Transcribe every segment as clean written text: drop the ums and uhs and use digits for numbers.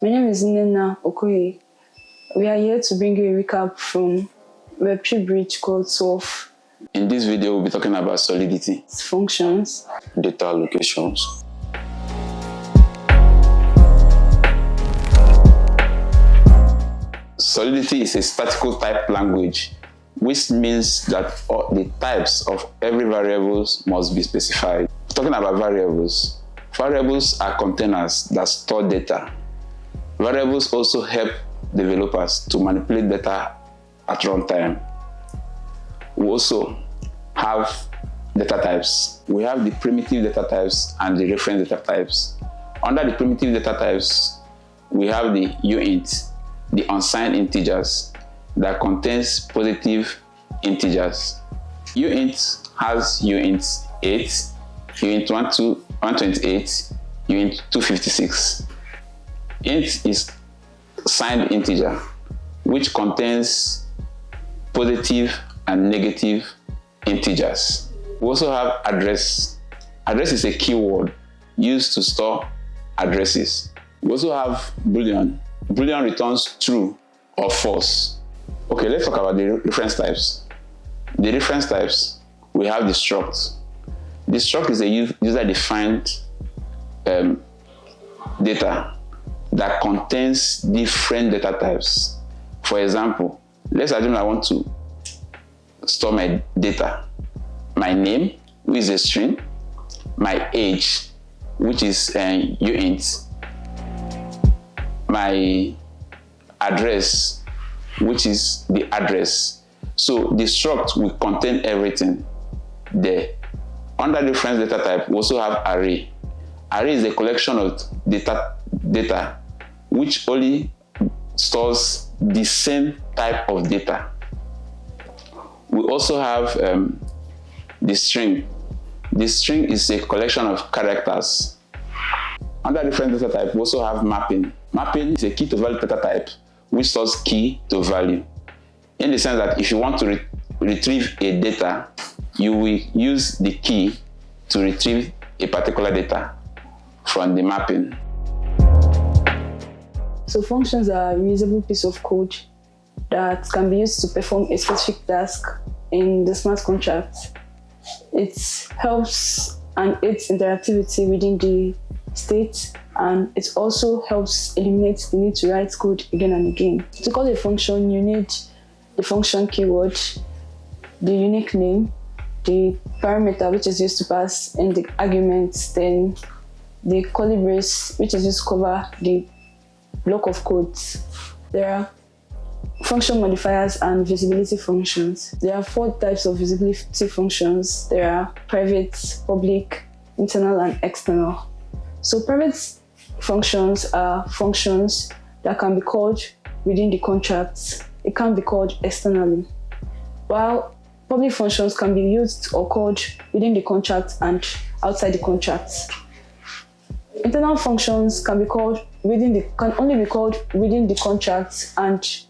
My name is Nena Okoye. We are here to bring you a recap from Web3bridge Cohort 12. In this video, we'll be talking about Solidity, Functions, data allocations. Solidity is a statical type language, which means that all the types of every variables must be specified. Talking about variables are containers that store data. Variables also help developers to manipulate data at runtime. We also have data types. We have the primitive data types and the reference data types. Under the primitive data types, we have the uint, the unsigned integers that contains positive integers. Uint has uint 8, uint 128, uint 256. Int is signed integer, which contains positive and negative integers. We also have address. Address is a keyword used to store addresses. We also have boolean. Boolean returns true or false. Okay, let's talk about the reference types. The reference types, we have the struct. The struct is a user-defined data that contains different data types. For example, let's assume I want to store my data. My name, which is a string, my age, which is uint, my address, which is the address. So the struct will contain everything there. Under different data type, we also have array. Array is a collection of data which only stores the same type of data. We also have the string. The string is a collection of characters. Under different data type, we also have mapping. Mapping is a key to value data type which stores key to value. In the sense that if you want to retrieve a data, you will use the key to retrieve a particular data from the mapping. So functions are a reusable piece of code that can be used to perform a specific task in the smart contract. It helps and aids interactivity within the state, and it also helps eliminate the need to write code again and again. To call a function, you need the function keyword, the unique name, the parameter which is used to pass in the arguments, then the curly brace which is used to cover the block of codes. There are function modifiers and visibility functions. There are 4 types of visibility functions. There are private, public, internal, and external. So private functions are functions that can be called within the contract. It can be called externally. While public functions can be used or called within the contract and outside the contract. Internal functions can only be called within the contract and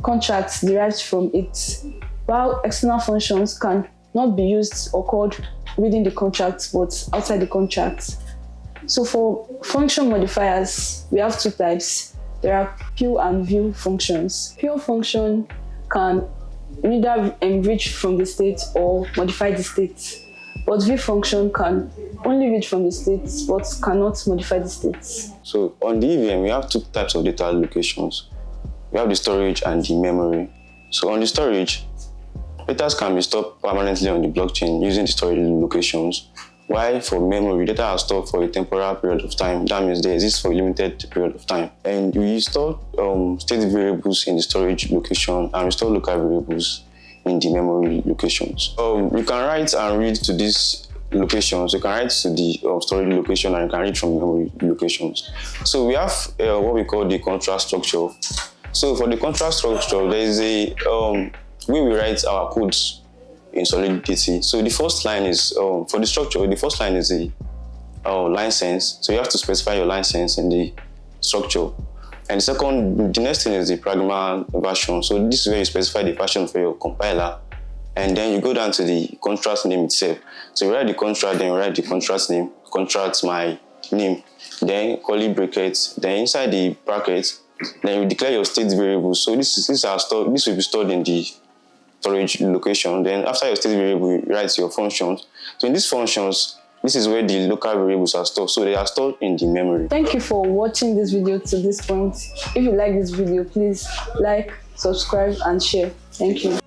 contracts derived from it, while external functions can not be used or called within the contract but outside the contract. So for function modifiers, we have 2 types. There are pure and view functions. Pure function can neither enrich from the state or modify the state, but view function can only read from the state but cannot modify the states. So on the EVM, we have 2 types of data allocations. We have the storage and the memory. So on the storage, data can be stored permanently on the blockchain using the storage locations, while for memory, data are stored for a temporal period of time. That means they exist for a limited period of time. And we store state variables in the storage location, and we store local variables in the memory locations. You can write and read to these locations. You can write to the storage location, and you can read from memory locations. So we have what we call the contract structure. So for the contract structure, there is a way we write our codes in Solidity. So the first line is, for the structure, the first line is the license. So you have to specify your license in the structure. And the next thing is the pragma version. So this is where you specify the version for your compiler. And then you go down to the contract name itself. So you write the contract, then you write the contract name, contract my name. then curly brackets, then inside the brackets, then you declare your state variables. So this will be stored in the storage location. Then after your state variable, you write your functions. So in these functions, this is where the local variables are stored. So they are stored in the memory. Thank you for watching this video to this point. If you like this video, please like, subscribe, and share. Thank you.